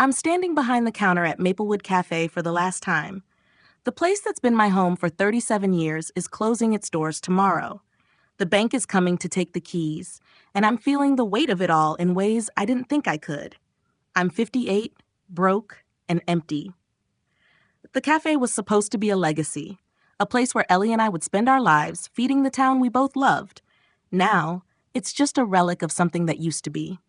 I'm standing behind the counter at Maplewood Cafe for the last time. The place that's been my home for 37 years is closing its doors tomorrow. The bank is coming to take the keys, and I'm feeling the weight of it all in ways I didn't think I could. I'm 58, broke, and empty. The cafe was supposed to be a legacy, a place where Ellie and I would spend our lives feeding the town we both loved. Now, it's just a relic of something that used to be.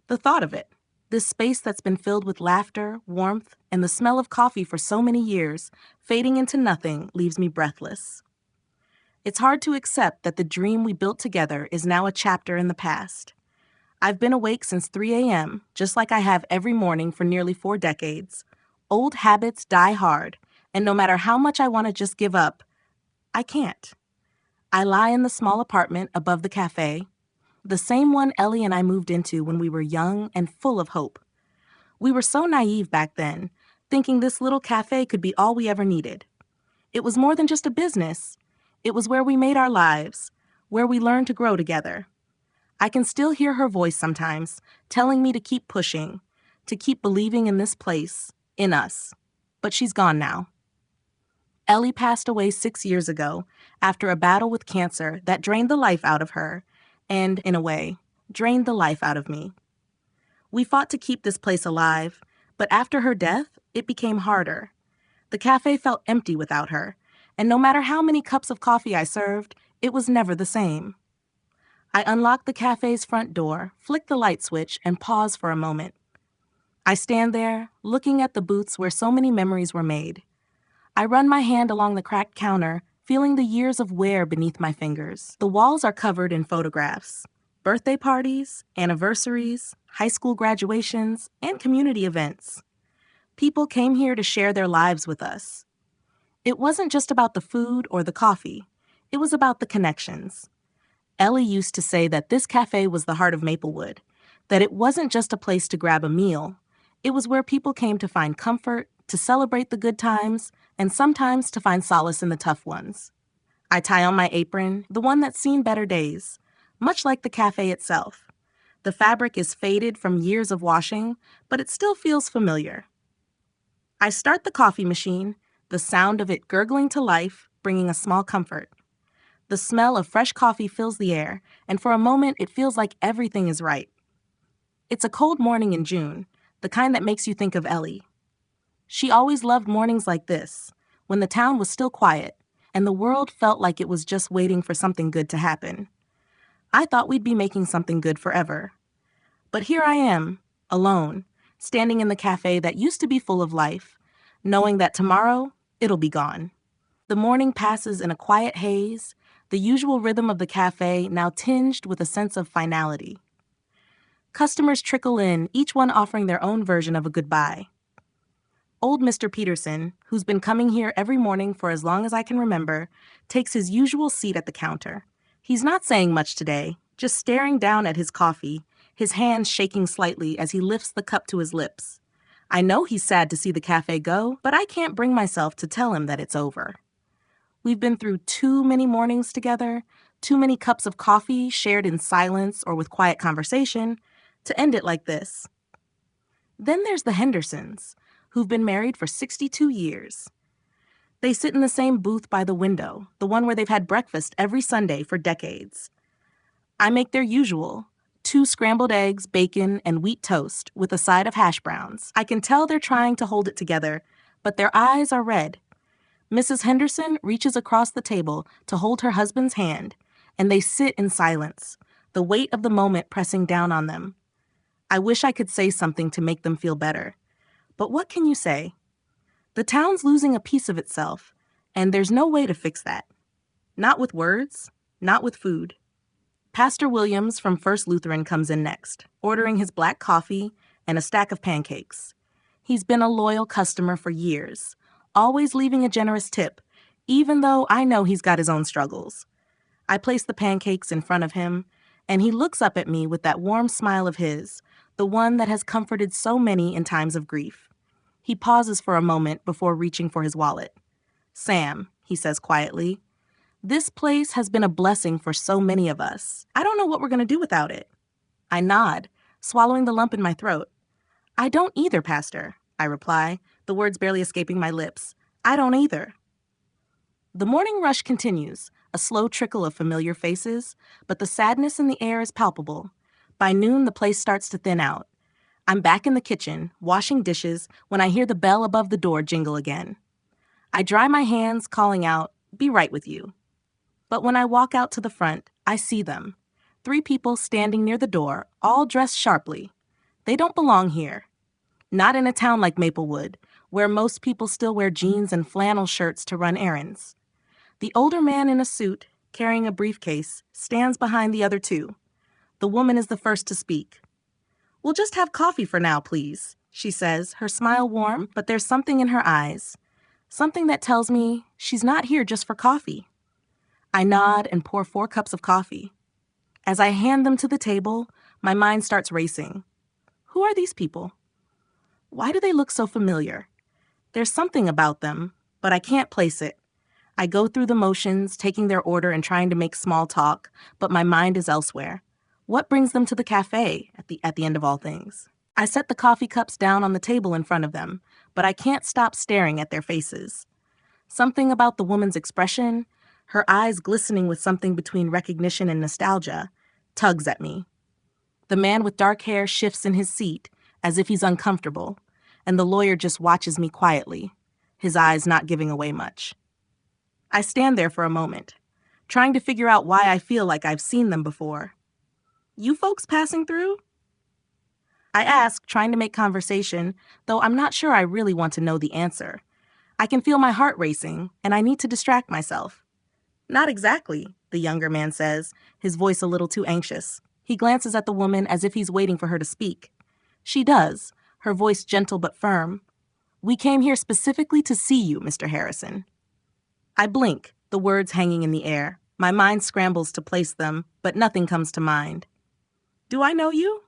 The thought of it, this space that's been filled with laughter, warmth, and the smell of coffee for so many years, fading into nothing, leaves me breathless. It's hard to accept that the dream we built together is now a chapter in the past. I've been awake since 3 a.m., just like I have every morning for nearly 4 decades. Old habits die hard, and no matter how much I want to just give up, I can't. I lie in the small apartment above the cafe, the same one Ellie and I moved into when we were young and full of hope. We were so naive back then, thinking this little cafe could be all we ever needed. It was more than just a business. It was where we made our lives, where we learned to grow together. I can still hear her voice sometimes, telling me to keep pushing, to keep believing in this place, in us. But she's gone now. Ellie passed away 6 years ago after a battle with cancer that drained the life out of her and, in a way, drained the life out of me. We fought to keep this place alive, but after her death, it became harder. The cafe felt empty without her, and no matter how many cups of coffee I served, it was never the same. I unlocked the cafe's front door, flick the light switch, and pause for a moment. I stand there, looking at the booths where so many memories were made. I run my hand along the cracked counter, feeling the years of wear beneath my fingers. The walls are covered in photographs. Birthday parties, anniversaries, high school graduations, and community events. People came here to share their lives with us. It wasn't just about the food or the coffee. It was about the connections. Ellie used to say that this cafe was the heart of Maplewood, that it wasn't just a place to grab a meal. It was where people came to find comfort, to celebrate the good times, and sometimes to find solace in the tough ones. I tie on my apron, the one that's seen better days, much like the cafe itself. The fabric is faded from years of washing, but it still feels familiar. I start the coffee machine, the sound of it gurgling to life, bringing a small comfort. The smell of fresh coffee fills the air, and for a moment it feels like everything is right. It's a cold morning in June, the kind that makes you think of Ellie. She always loved mornings like this, when the town was still quiet, and the world felt like it was just waiting for something good to happen. I thought we'd be making something good forever. But here I am, alone, standing in the cafe that used to be full of life, knowing that tomorrow, it'll be gone. The morning passes in a quiet haze, the usual rhythm of the cafe now tinged with a sense of finality. Customers trickle in, each one offering their own version of a goodbye. Old Mr. Peterson, who's been coming here every morning for as long as I can remember, takes his usual seat at the counter. He's not saying much today, just staring down at his coffee, his hands shaking slightly as he lifts the cup to his lips. I know he's sad to see the cafe go, but I can't bring myself to tell him that it's over. We've been through too many mornings together, too many cups of coffee shared in silence or with quiet conversation, to end it like this. Then there's the Hendersons, who've been married for 62 years. They sit in the same booth by the window, the one where they've had breakfast every Sunday for decades. I make their usual, 2 scrambled eggs, bacon, and wheat toast with a side of hash browns. I can tell they're trying to hold it together, but their eyes are red. Mrs. Henderson reaches across the table to hold her husband's hand, and they sit in silence, the weight of the moment pressing down on them. I wish I could say something to make them feel better. But what can you say? The town's losing a piece of itself, and there's no way to fix that. Not with words, not with food. Pastor Williams from First Lutheran comes in next, ordering his black coffee and a stack of pancakes. He's been a loyal customer for years, always leaving a generous tip, even though I know he's got his own struggles. I place the pancakes in front of him, and he looks up at me with that warm smile of his, the one that has comforted so many in times of grief. He pauses for a moment before reaching for his wallet. "Sam," he says quietly, "this place has been a blessing for so many of us. I don't know what we're going to do without it." I nod, swallowing the lump in my throat. I don't either, Pastor, I reply, the words barely escaping my lips. I don't either. The morning rush continues, a slow trickle of familiar faces, but the sadness in the air is palpable. By noon, the place starts to thin out. I'm back in the kitchen, washing dishes, when I hear the bell above the door jingle again. I dry my hands, calling out, "Be right with you." But when I walk out to the front, I see them. 3 people standing near the door, all dressed sharply. They don't belong here. Not in a town like Maplewood, where most people still wear jeans and flannel shirts to run errands. The older man in a suit, carrying a briefcase, stands behind the other 2. The woman is the first to speak. "We'll just have coffee for now, please," she says, her smile warm, but there's something in her eyes. Something that tells me she's not here just for coffee. I nod and pour 4 cups of coffee. As I hand them to the table, my mind starts racing. Who are these people? Why do they look so familiar? There's something about them, but I can't place it. I go through the motions, taking their order and trying to make small talk, but my mind is elsewhere. What brings them to the cafe at the end of all things? I set the coffee cups down on the table in front of them, but I can't stop staring at their faces. Something about the woman's expression, her eyes glistening with something between recognition and nostalgia, tugs at me. The man with dark hair shifts in his seat, as if he's uncomfortable, and the lawyer just watches me quietly, his eyes not giving away much. I stand there for a moment, trying to figure out why I feel like I've seen them before. "You folks passing through?" I ask, trying to make conversation, though I'm not sure I really want to know the answer. I can feel my heart racing, and I need to distract myself. "Not exactly," the younger man says, his voice a little too anxious. He glances at the woman as if he's waiting for her to speak. She does, her voice gentle but firm. "We came here specifically to see you, Mr. Harrison." I blink, the words hanging in the air. My mind scrambles to place them, but nothing comes to mind. "Do I know you?"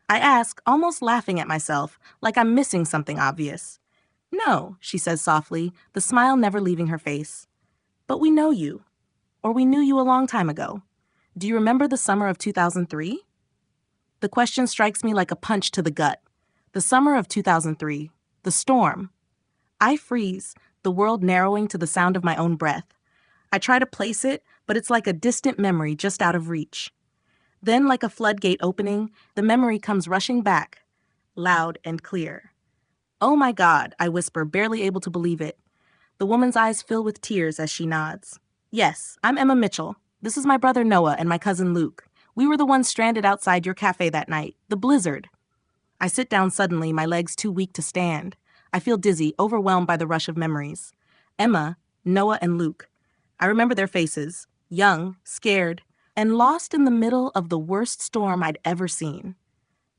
I ask, almost laughing at myself, like I'm missing something obvious. "No," she says softly, the smile never leaving her face. "But we know you. Or we knew you a long time ago. Do you remember the summer of 2003? The question strikes me like a punch to the gut. The summer of 2003. The storm. I freeze, the world narrowing to the sound of my own breath. I try to place it, but it's like a distant memory just out of reach. Then, like a floodgate opening, the memory comes rushing back, loud and clear. "Oh my God," I whisper, barely able to believe it. The woman's eyes fill with tears as she nods. "Yes, I'm Emma Mitchell. This is my brother Noah and my cousin Luke. We were the ones stranded outside your cafe that night, the blizzard." I sit down suddenly, my legs too weak to stand. I feel dizzy, overwhelmed by the rush of memories. Emma, Noah, and Luke. I remember their faces, young, scared, and lost in the middle of the worst storm I'd ever seen.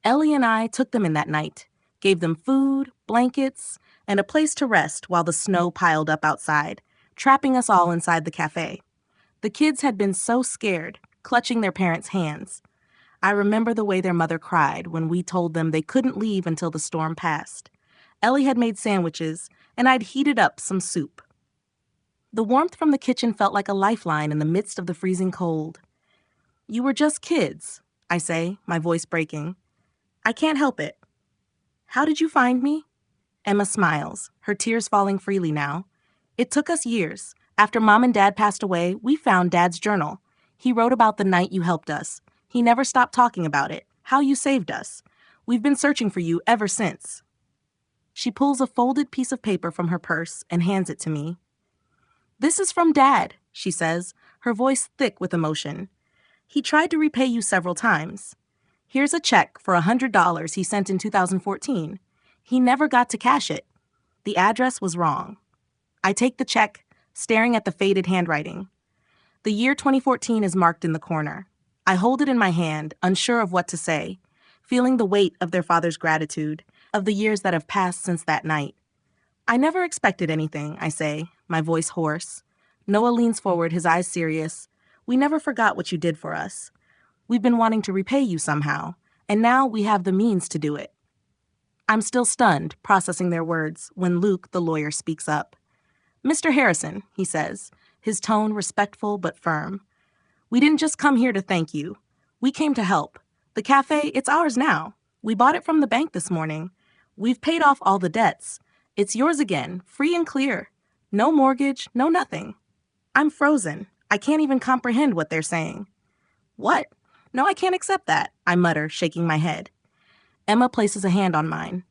Ellie and I took them in that night, gave them food, blankets, and a place to rest while the snow piled up outside, trapping us all inside the cafe. The kids had been so scared, clutching their parents' hands. I remember the way their mother cried when we told them they couldn't leave until the storm passed. Ellie had made sandwiches, and I'd heated up some soup. The warmth from the kitchen felt like a lifeline in the midst of the freezing cold. "You were just kids," I say, my voice breaking. "I can't help it." "How did you find me?" Emma smiles, her tears falling freely now. "It took us years. After Mom and Dad passed away, we found Dad's journal. He wrote about the night you helped us. He never stopped talking about it, how you saved us. We've been searching for you ever since." She pulls a folded piece of paper from her purse and hands it to me. "This is from Dad," she says, her voice thick with emotion. "He tried to repay you several times. Here's a check for $100 he sent in 2014. He never got to cash it. The address was wrong." I take the check, staring at the faded handwriting. The year 2014 is marked in the corner. I hold it in my hand, unsure of what to say, feeling the weight of their father's gratitude, of the years that have passed since that night. "I never expected anything," I say, my voice hoarse. Noah leans forward, his eyes serious. "We never forgot what you did for us. We've been wanting to repay you somehow, and now we have the means to do it." I'm still stunned, processing their words, when Luke, the lawyer, speaks up. "Mr. Harrison," he says, his tone respectful but firm. "We didn't just come here to thank you. We came to help. The cafe, it's ours now. We bought it from the bank this morning. We've paid off all the debts. It's yours again, free and clear. No mortgage, no nothing. I'm frozen. I can't even comprehend what they're saying. What? No, I can't accept that, I mutter, shaking my head. Emma places a hand on mine.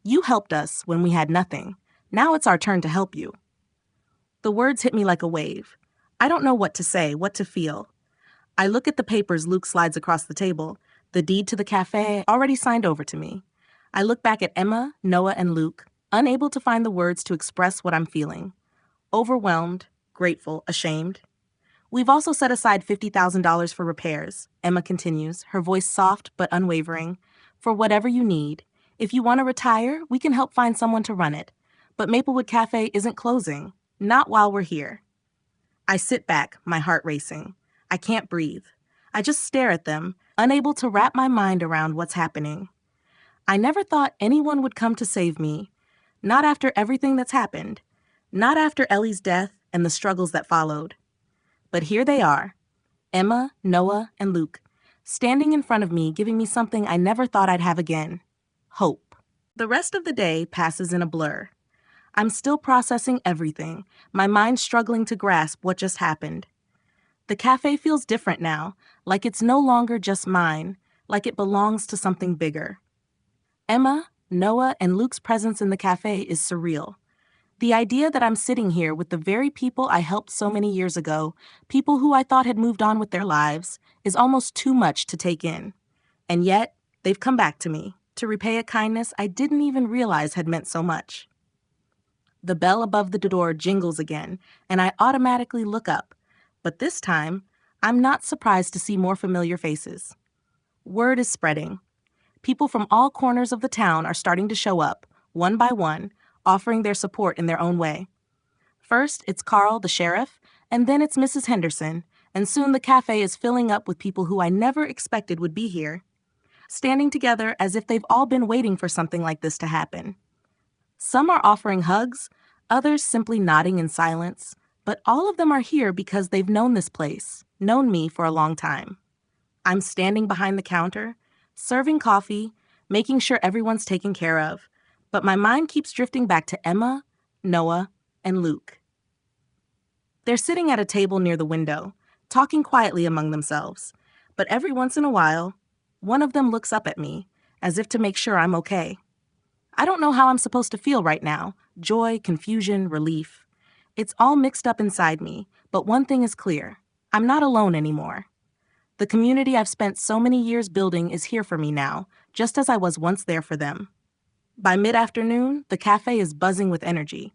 You helped us when we had nothing. Now it's our turn to help you. The words hit me like a wave. I don't know what to say, what to feel. I look at the papers Luke slides across the table, the deed to the cafe already signed over to me. I look back at Emma, Noah, and Luke, unable to find the words to express what I'm feeling. Overwhelmed, grateful, ashamed. We've also set aside $50,000 for repairs, Emma continues, her voice soft but unwavering. For whatever you need. If you want to retire, we can help find someone to run it. But Maplewood Cafe isn't closing. Not while we're here. I sit back, my heart racing. I can't breathe. I just stare at them, unable to wrap my mind around what's happening. I never thought anyone would come to save me. Not after everything that's happened. Not after Ellie's death and the struggles that followed. But here they are, Emma, Noah, and Luke, standing in front of me, giving me something I never thought I'd have again. Hope. The rest of the day passes in a blur. I'm still processing everything, my mind struggling to grasp what just happened. The cafe feels different now, like it's no longer just mine, like it belongs to something bigger. Emma, Noah, and Luke's presence in the cafe is surreal. The idea that I'm sitting here with the very people I helped so many years ago, people who I thought had moved on with their lives, is almost too much to take in. And yet, they've come back to me, to repay a kindness I didn't even realize had meant so much. The bell above the door jingles again, and I automatically look up. But this time, I'm not surprised to see more familiar faces. Word is spreading. People from all corners of the town are starting to show up, one by one, offering their support in their own way. First, it's Carl, the sheriff, and then it's Mrs. Henderson, and soon the cafe is filling up with people who I never expected would be here, standing together as if they've all been waiting for something like this to happen. Some are offering hugs, others simply nodding in silence, but all of them are here because they've known this place, known me for a long time. I'm standing behind the counter, serving coffee, making sure everyone's taken care of, but my mind keeps drifting back to Emma, Noah, and Luke. They're sitting at a table near the window, talking quietly among themselves, but every once in a while, one of them looks up at me, as if to make sure I'm okay. I don't know how I'm supposed to feel right now, joy, confusion, relief. It's all mixed up inside me, but one thing is clear, I'm not alone anymore. The community I've spent so many years building is here for me now, just as I was once there for them. By mid-afternoon, the cafe is buzzing with energy.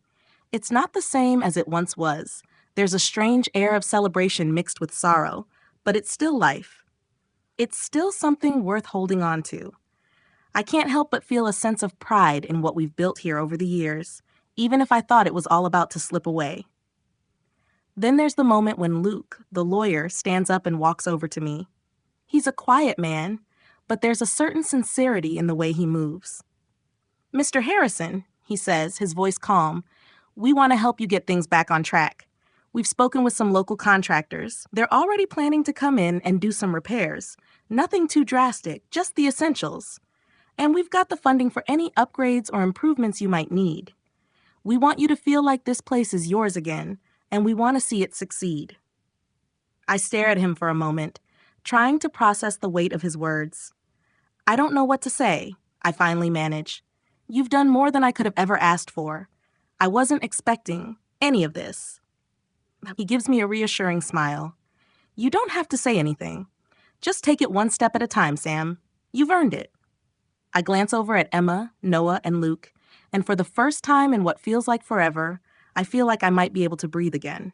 It's not the same as it once was. There's a strange air of celebration mixed with sorrow, but it's still life. It's still something worth holding on to. I can't help but feel a sense of pride in what we've built here over the years, even if I thought it was all about to slip away. Then there's the moment when Luke, the lawyer, stands up and walks over to me. He's a quiet man, but there's a certain sincerity in the way he moves. "Mr. Harrison," he says, his voice calm, "we want to help you get things back on track. We've spoken with some local contractors. They're already planning to come in and do some repairs. Nothing too drastic, just the essentials. And we've got the funding for any upgrades or improvements you might need. We want you to feel like this place is yours again, and we want to see it succeed." I stare at him for a moment, trying to process the weight of his words. "I don't know what to say," I finally manage. "You've done more than I could have ever asked for. I wasn't expecting any of this." He gives me a reassuring smile. "You don't have to say anything. Just take it one step at a time, Sam. You've earned it." I glance over at Emma, Noah, and Luke, and for the first time in what feels like forever, I feel like I might be able to breathe again.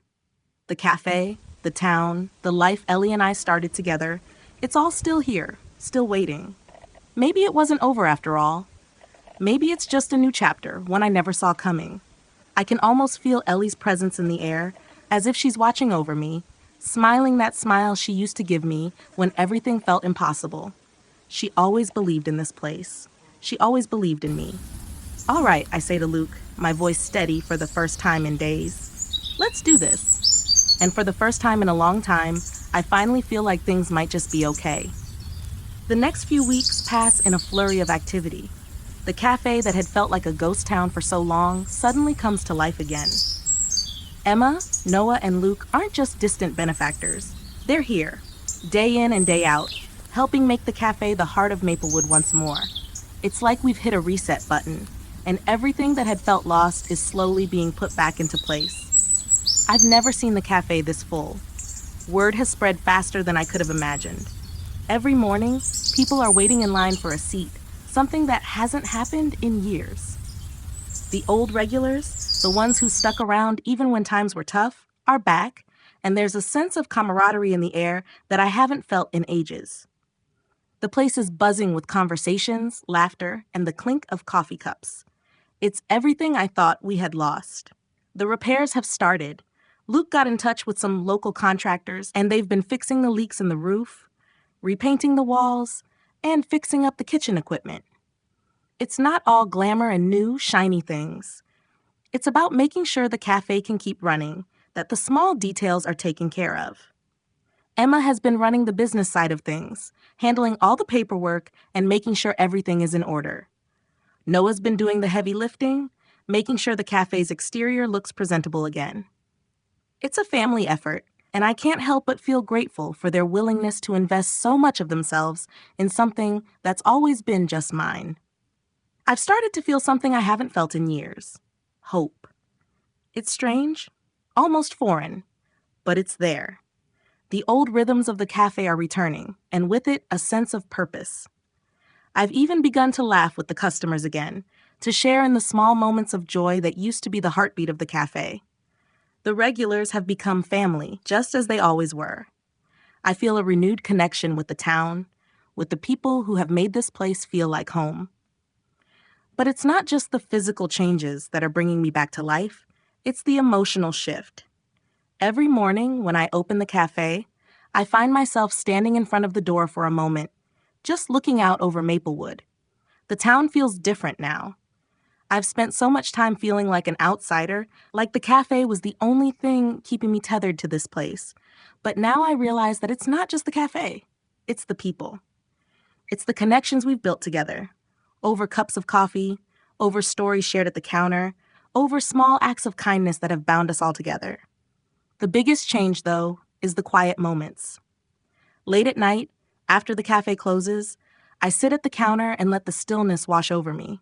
The cafe, the town, the life Ellie and I started together, it's all still here, still waiting. Maybe it wasn't over after all. Maybe it's just a new chapter, one I never saw coming. I can almost feel Ellie's presence in the air, as if she's watching over me, smiling that smile she used to give me when everything felt impossible. She always believed in this place. She always believed in me. "All right," I say to Luke, my voice steady for the first time in days. "Let's do this." And for the first time in a long time, I finally feel like things might just be okay. The next few weeks pass in a flurry of activity. The cafe that had felt like a ghost town for so long suddenly comes to life again. Emma, Noah, and Luke aren't just distant benefactors. They're here, day in and day out, helping make the cafe the heart of Maplewood once more. It's like we've hit a reset button, and everything that had felt lost is slowly being put back into place. I've never seen the cafe this full. Word has spread faster than I could have imagined. Every morning, people are waiting in line for a seat, something that hasn't happened in years. The old regulars, the ones who stuck around even when times were tough, are back, and there's a sense of camaraderie in the air that I haven't felt in ages. The place is buzzing with conversations, laughter, and the clink of coffee cups. It's everything I thought we had lost. The repairs have started. Luke got in touch with some local contractors, and they've been fixing the leaks in the roof, repainting the walls, and fixing up the kitchen equipment. It's not all glamour and new, shiny things. It's about making sure the cafe can keep running, that the small details are taken care of. Emma has been running the business side of things, handling all the paperwork and making sure everything is in order. Noah's been doing the heavy lifting, making sure the cafe's exterior looks presentable again. It's a family effort, and I can't help but feel grateful for their willingness to invest so much of themselves in something that's always been just mine. I've started to feel something I haven't felt in years. Hope. It's strange, almost foreign, but it's there. The old rhythms of the cafe are returning, and with it, a sense of purpose. I've even begun to laugh with the customers again, to share in the small moments of joy that used to be the heartbeat of the cafe. The regulars have become family, just as they always were. I feel a renewed connection with the town, with the people who have made this place feel like home. But it's not just the physical changes that are bringing me back to life, it's the emotional shift. Every morning when I open the cafe, I find myself standing in front of the door for a moment, just looking out over Maplewood. The town feels different now. I've spent so much time feeling like an outsider, like the cafe was the only thing keeping me tethered to this place. But now I realize that it's not just the cafe, it's the people. It's the connections we've built together. Over cups of coffee, over stories shared at the counter, over small acts of kindness that have bound us all together. The biggest change, though, is the quiet moments. Late at night, after the cafe closes, I sit at the counter and let the stillness wash over me.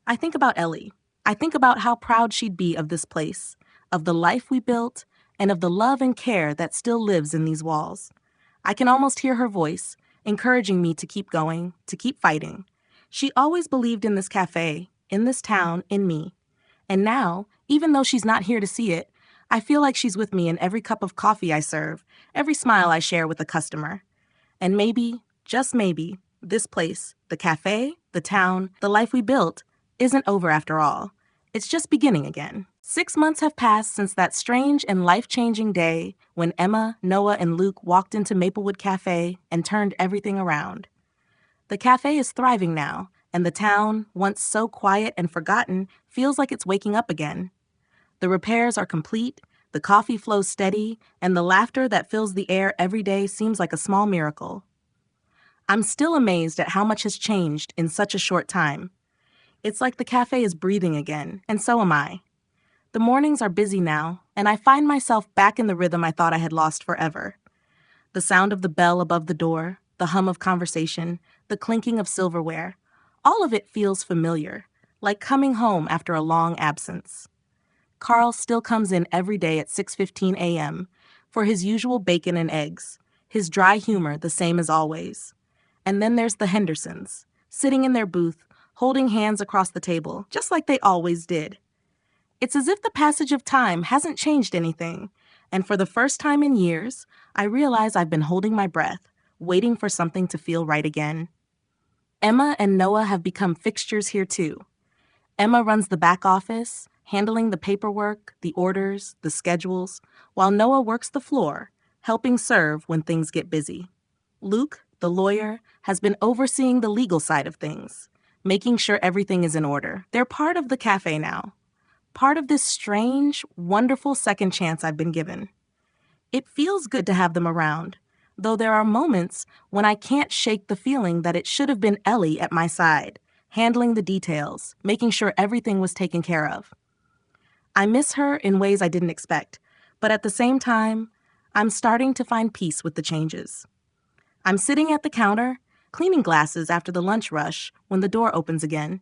I think about Ellie. I think about how proud she'd be of this place, of the life we built, and of the love and care that still lives in these walls. I can almost hear her voice, encouraging me to keep going, to keep fighting. She always believed in this cafe, in this town, in me. And now, even though she's not here to see it, I feel like she's with me in every cup of coffee I serve, every smile I share with a customer. And maybe, just maybe, this place, the cafe, the town, the life we built, isn't over after all. It's just beginning again. 6 months have passed since that strange and life-changing day when Emma, Noah, and Luke walked into Maplewood Cafe and turned everything around. The cafe is thriving now, and the town, once so quiet and forgotten, feels like it's waking up again. The repairs are complete, the coffee flows steady, and the laughter that fills the air every day seems like a small miracle. I'm still amazed at how much has changed in such a short time. It's like the cafe is breathing again, and so am I. The mornings are busy now, and I find myself back in the rhythm I thought I had lost forever. The sound of the bell above the door, the hum of conversation, the clinking of silverware, all of it feels familiar, like coming home after a long absence. Carl still comes in every day at 6:15 a.m. for his usual bacon and eggs, his dry humor the same as always. And then there's the Hendersons, sitting in their booth, holding hands across the table, just like they always did. It's as if the passage of time hasn't changed anything, and for the first time in years, I realize I've been holding my breath, waiting for something to feel right again. Emma and Noah have become fixtures here too. Emma runs the back office, handling the paperwork, the orders, the schedules, while Noah works the floor, helping serve when things get busy. Luke, the lawyer, has been overseeing the legal side of things, making sure everything is in order. They're part of the cafe now, part of this strange, wonderful second chance I've been given. It feels good to have them around, though there are moments when I can't shake the feeling that it should have been Ellie at my side, handling the details, making sure everything was taken care of. I miss her in ways I didn't expect, but at the same time, I'm starting to find peace with the changes. I'm sitting at the counter, cleaning glasses after the lunch rush when the door opens again.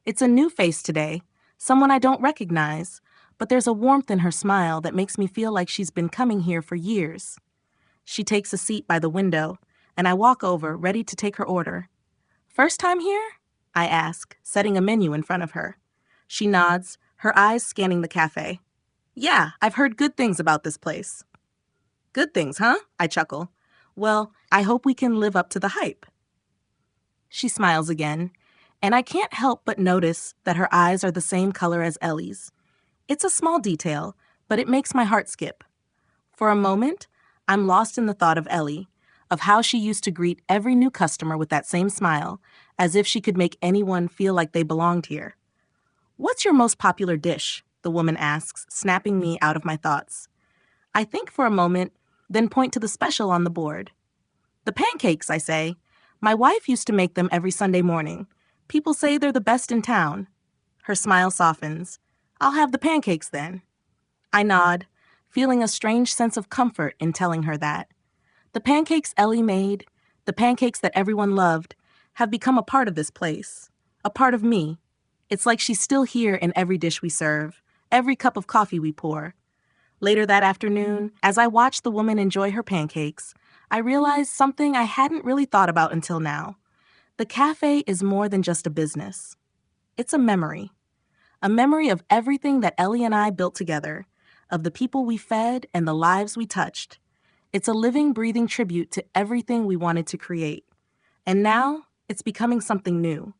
It's a new face today, someone I don't recognize, but there's a warmth in her smile that makes me feel like she's been coming here for years. She takes a seat by the window, and I walk over, ready to take her order. "First time here?" I ask, setting a menu in front of her. She nods, her eyes scanning the cafe. "Yeah, I've heard good things about this place." "Good things, huh?" I chuckle. "Well, I hope we can live up to the hype." She smiles again, and I can't help but notice that her eyes are the same color as Ellie's. It's a small detail, but it makes my heart skip. For a moment, I'm lost in the thought of Ellie, of how she used to greet every new customer with that same smile, as if she could make anyone feel like they belonged here. "What's your most popular dish?" the woman asks, snapping me out of my thoughts. I think for a moment, then point to the special on the board. "The pancakes," I say. "My wife used to make them every Sunday morning. People say they're the best in town." Her smile softens. "I'll have the pancakes then." I nod, feeling a strange sense of comfort in telling her that. The pancakes Ellie made, the pancakes that everyone loved, have become a part of this place, a part of me. It's like she's still here in every dish we serve, every cup of coffee we pour. Later that afternoon, as I watched the woman enjoy her pancakes, I realized something I hadn't really thought about until now. The cafe is more than just a business. It's a memory of everything that Ellie and I built together, of the people we fed and the lives we touched. It's a living, breathing tribute to everything we wanted to create. And now, it's becoming something new.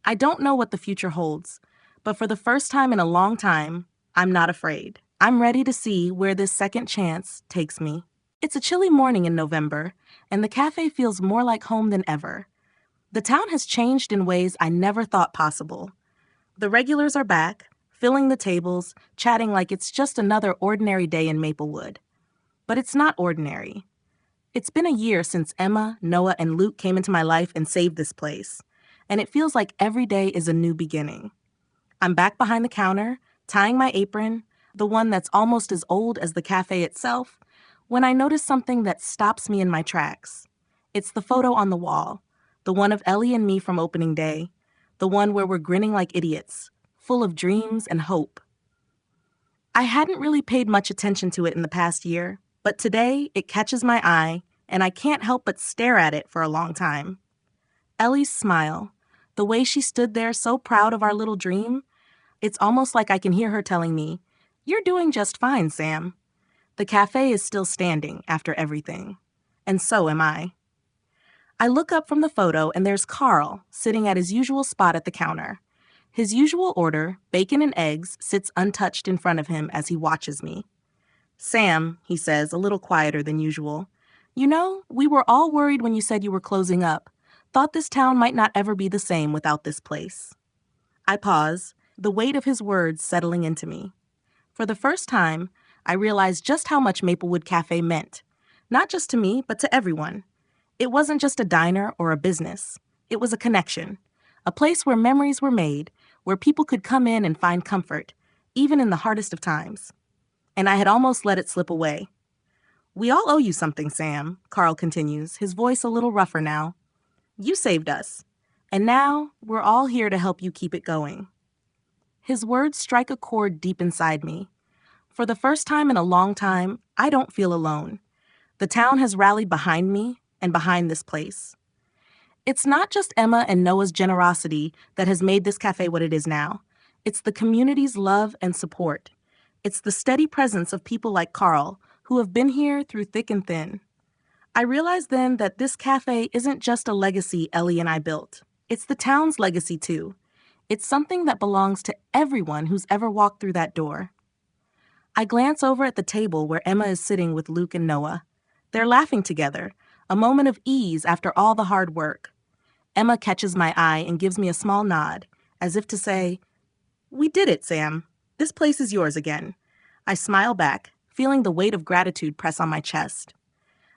I don't know what the future holds, but for the first time in a long time, I'm not afraid. I'm ready to see where this second chance takes me. It's a chilly morning in November, and the cafe feels more like home than ever. The town has changed in ways I never thought possible. The regulars are back, filling the tables, chatting like it's just another ordinary day in Maplewood. But it's not ordinary. It's been a year since Emma, Noah, and Luke came into my life and saved this place, and it feels like every day is a new beginning. I'm back behind the counter, tying my apron, the one that's almost as old as the cafe itself, when I notice something that stops me in my tracks. It's the photo on the wall, the one of Ellie and me from opening day, the one where we're grinning like idiots, full of dreams and hope. I hadn't really paid much attention to it in the past year, but today it catches my eye, and I can't help but stare at it for a long time. Ellie's smile, the way she stood there so proud of our little dream, it's almost like I can hear her telling me, "You're doing just fine, Sam." The cafe is still standing after everything, and so am I. I look up from the photo and there's Carl sitting at his usual spot at the counter. His usual order, bacon and eggs, sits untouched in front of him as he watches me. "Sam," he says, a little quieter than usual, "you know, we were all worried when you said you were closing up. Thought this town might not ever be the same without this place." I pause, the weight of his words settling into me. For the first time, I realized just how much Maplewood Cafe meant. Not just to me, but to everyone. It wasn't just a diner or a business. It was a connection. A place where memories were made, where people could come in and find comfort, even in the hardest of times. And I had almost let it slip away. "We all owe you something, Sam," Carl continues, his voice a little rougher now. "You saved us. And now, we're all here to help you keep it going." His words strike a chord deep inside me. For the first time in a long time, I don't feel alone. The town has rallied behind me and behind this place. It's not just Emma and Noah's generosity that has made this cafe what it is now. It's the community's love and support. It's the steady presence of people like Carl, who have been here through thick and thin. I realized then that this cafe isn't just a legacy Ellie and I built. It's the town's legacy too. It's something that belongs to everyone who's ever walked through that door. I glance over at the table where Emma is sitting with Luke and Noah. They're laughing together, a moment of ease after all the hard work. Emma catches my eye and gives me a small nod, as if to say, "We did it, Sam. This place is yours again." I smile back, feeling the weight of gratitude press on my chest.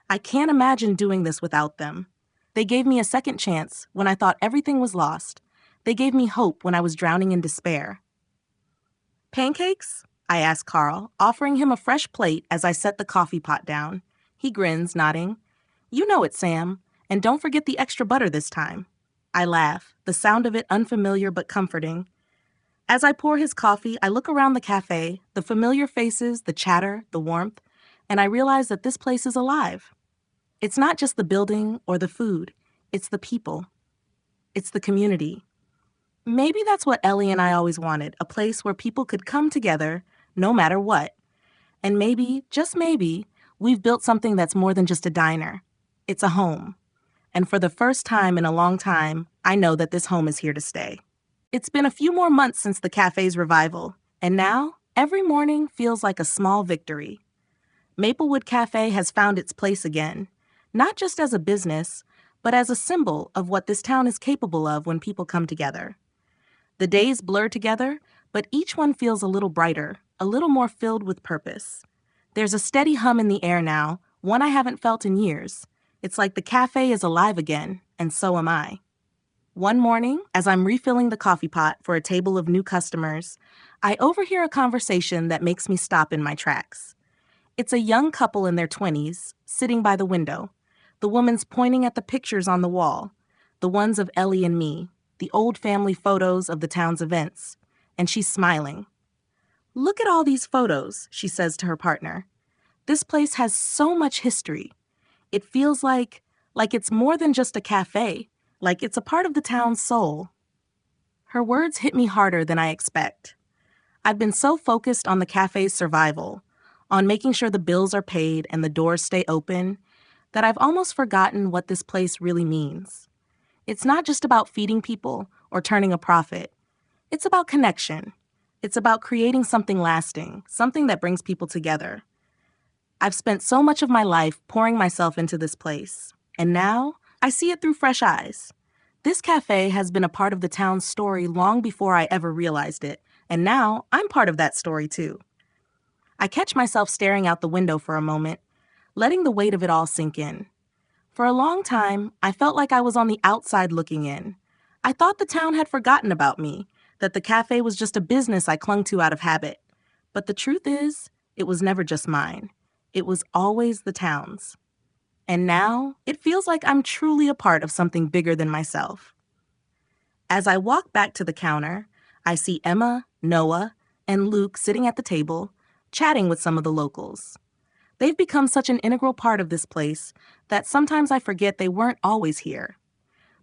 I can't imagine doing this without them. They gave me a second chance when I thought everything was lost. They gave me hope when I was drowning in despair. Pancakes? I ask Carl, offering him a fresh plate as I set the coffee pot down. He grins, nodding. You know it, Sam. And don't forget the extra butter this time. I laugh, the sound of it unfamiliar but comforting. As I pour his coffee, I look around the cafe, the familiar faces, the chatter, the warmth, and I realize that this place is alive. It's not just the building or the food. It's the people. It's the community. Maybe that's what Ellie and I always wanted, a place where people could come together no matter what. And maybe, just maybe, we've built something that's more than just a diner. It's a home. And for the first time in a long time, I know that this home is here to stay. It's been a few more months since the cafe's revival, and now every morning feels like a small victory. Maplewood Cafe has found its place again, not just as a business, but as a symbol of what this town is capable of when people come together. The days blur together, but each one feels a little brighter, a little more filled with purpose. There's a steady hum in the air now, one I haven't felt in years. It's like the cafe is alive again, and so am I. One morning, as I'm refilling the coffee pot for a table of new customers, I overhear a conversation that makes me stop in my tracks. It's a young couple in their 20s, sitting by the window. The woman's pointing at the pictures on the wall, the ones of Ellie and me, the old family photos of the town's events, and she's smiling. Look at all these photos, she says to her partner. This place has so much history. It feels like it's more than just a cafe, like it's a part of the town's soul. Her words hit me harder than I expect. I've been so focused on the cafe's survival, on making sure the bills are paid and the doors stay open, that I've almost forgotten what this place really means. It's not just about feeding people or turning a profit. It's about connection. It's about creating something lasting, something that brings people together. I've spent so much of my life pouring myself into this place, and now I see it through fresh eyes. This cafe has been a part of the town's story long before I ever realized it, and now I'm part of that story too. I catch myself staring out the window for a moment, letting the weight of it all sink in. For a long time, I felt like I was on the outside looking in. I thought the town had forgotten about me, that the cafe was just a business I clung to out of habit. But the truth is, it was never just mine. It was always the town's. And now, it feels like I'm truly a part of something bigger than myself. As I walk back to the counter, I see Emma, Noah, and Luke sitting at the table, chatting with some of the locals. They've become such an integral part of this place that sometimes I forget they weren't always here.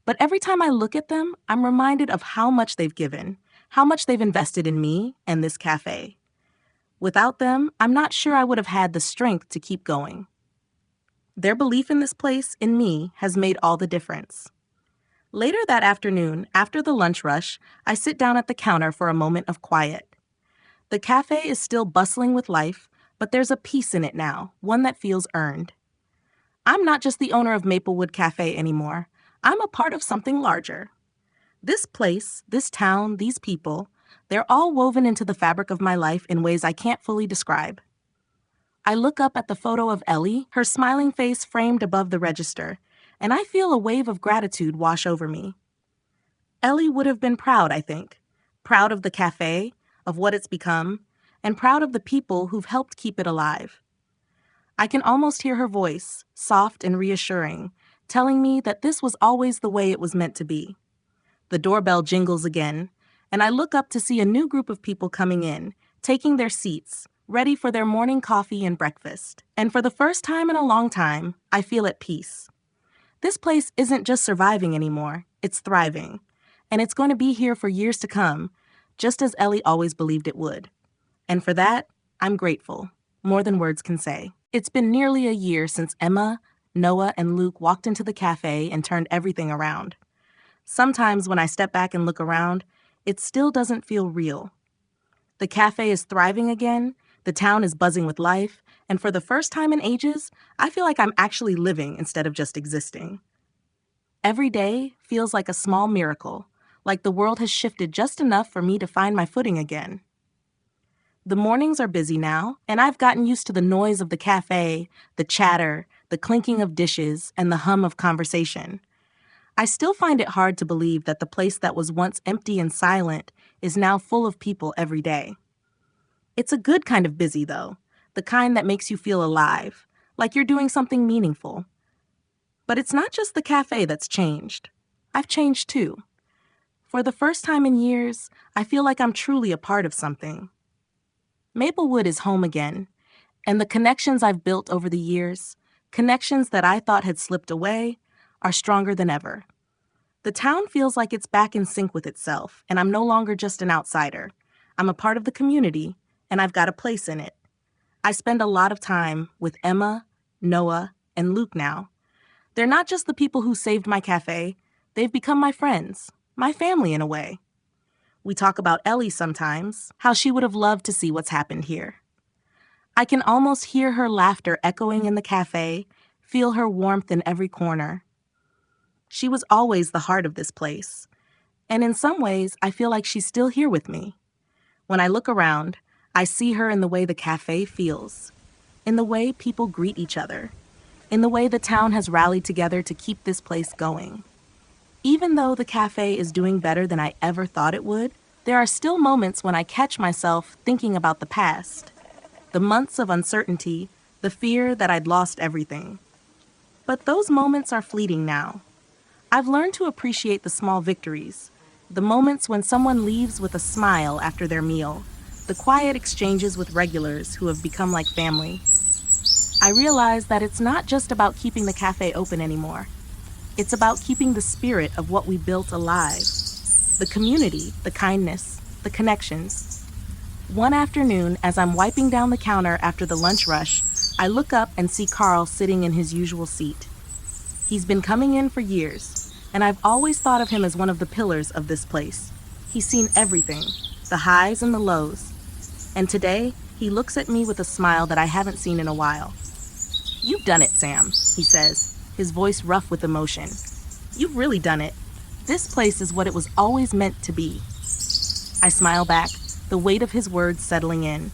But every time I look at them, I'm reminded of how much they've given, how much they've invested in me and this cafe. Without them, I'm not sure I would have had the strength to keep going. Their belief in this place, in me, has made all the difference. Later that afternoon, after the lunch rush, I sit down at the counter for a moment of quiet. The cafe is still bustling with life, but there's a peace in it now, one that feels earned. I'm not just the owner of Maplewood Cafe anymore. I'm a part of something larger. This place, this town, these people, they're all woven into the fabric of my life in ways I can't fully describe. I look up at the photo of Ellie, her smiling face framed above the register, and I feel a wave of gratitude wash over me. Ellie would have been proud, I think. Proud of the cafe, of what it's become, and proud of the people who've helped keep it alive. I can almost hear her voice, soft and reassuring, telling me that this was always the way it was meant to be. The doorbell jingles again, and I look up to see a new group of people coming in, taking their seats, ready for their morning coffee and breakfast. And for the first time in a long time, I feel at peace. This place isn't just surviving anymore, it's thriving. And it's going to be here for years to come, just as Ellie always believed it would. And for that, I'm grateful, more than words can say. It's been nearly a year since Emma, Noah, and Luke walked into the cafe and turned everything around. Sometimes when I step back and look around, it still doesn't feel real. The cafe is thriving again, the town is buzzing with life, and for the first time in ages, I feel like I'm actually living instead of just existing. Every day feels like a small miracle, like the world has shifted just enough for me to find my footing again. The mornings are busy now, and I've gotten used to the noise of the cafe, the chatter, the clinking of dishes, and the hum of conversation. I still find it hard to believe that the place that was once empty and silent is now full of people every day. It's a good kind of busy, though, the kind that makes you feel alive, like you're doing something meaningful. But it's not just the cafe that's changed. I've changed too. For the first time in years, I feel like I'm truly a part of something. Maplewood is home again, and the connections I've built over the years, connections that I thought had slipped away, are stronger than ever. The town feels like it's back in sync with itself, and I'm no longer just an outsider. I'm a part of the community, and I've got a place in it. I spend a lot of time with Emma, Noah, and Luke now. They're not just the people who saved my cafe, they've become my friends, my family in a way. We talk about Ellie sometimes, how she would have loved to see what's happened here. I can almost hear her laughter echoing in the cafe, feel her warmth in every corner. She was always the heart of this place, and in some ways, I feel like she's still here with me. When I look around, I see her in the way the cafe feels, in the way people greet each other, in the way the town has rallied together to keep this place going. Even though the cafe is doing better than I ever thought it would, there are still moments when I catch myself thinking about the past, the months of uncertainty, the fear that I'd lost everything. But those moments are fleeting now. I've learned to appreciate the small victories, the moments when someone leaves with a smile after their meal, the quiet exchanges with regulars who have become like family. I realize that it's not just about keeping the cafe open anymore. It's about keeping the spirit of what we built alive. The community, the kindness, the connections. One afternoon, as I'm wiping down the counter after the lunch rush, I look up and see Carl sitting in his usual seat. He's been coming in for years, and I've always thought of him as one of the pillars of this place. He's seen everything, the highs and the lows. And today, he looks at me with a smile that I haven't seen in a while. "You've done it, Sam," he says, his voice rough with emotion. "You've really done it. This place is what it was always meant to be." I smile back, the weight of his words settling in.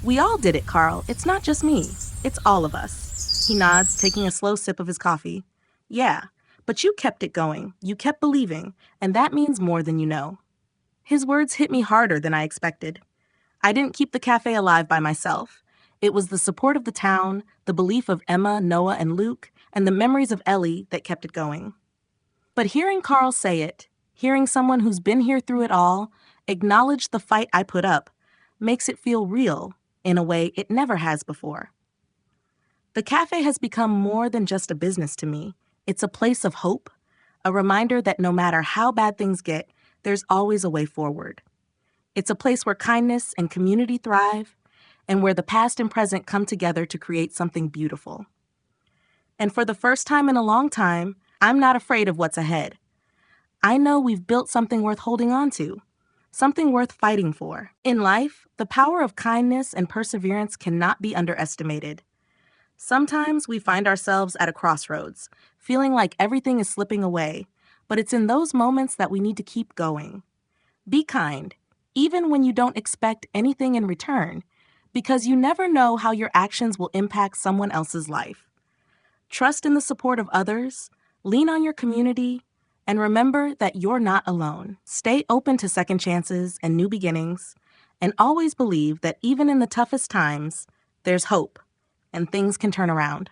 "We all did it, Carl. It's not just me. It's all of us." He nods, taking a slow sip of his coffee. "Yeah, but you kept it going. You kept believing, and that means more than you know." His words hit me harder than I expected. I didn't keep the cafe alive by myself. It was the support of the town, the belief of Emma, Noah, and Luke, and the memories of Ellie that kept it going. But hearing Carl say it, hearing someone who's been here through it all, acknowledge the fight I put up, makes it feel real in a way it never has before. The cafe has become more than just a business to me. It's a place of hope, a reminder that no matter how bad things get, there's always a way forward. It's a place where kindness and community thrive, and where the past and present come together to create something beautiful. And for the first time in a long time, I'm not afraid of what's ahead. I know we've built something worth holding on to, something worth fighting for. In life, the power of kindness and perseverance cannot be underestimated. Sometimes we find ourselves at a crossroads, feeling like everything is slipping away, but it's in those moments that we need to keep going. Be kind, even when you don't expect anything in return, because you never know how your actions will impact someone else's life. Trust in the support of others, lean on your community, and remember that you're not alone. Stay open to second chances and new beginnings, and always believe that even in the toughest times, there's hope, and things can turn around.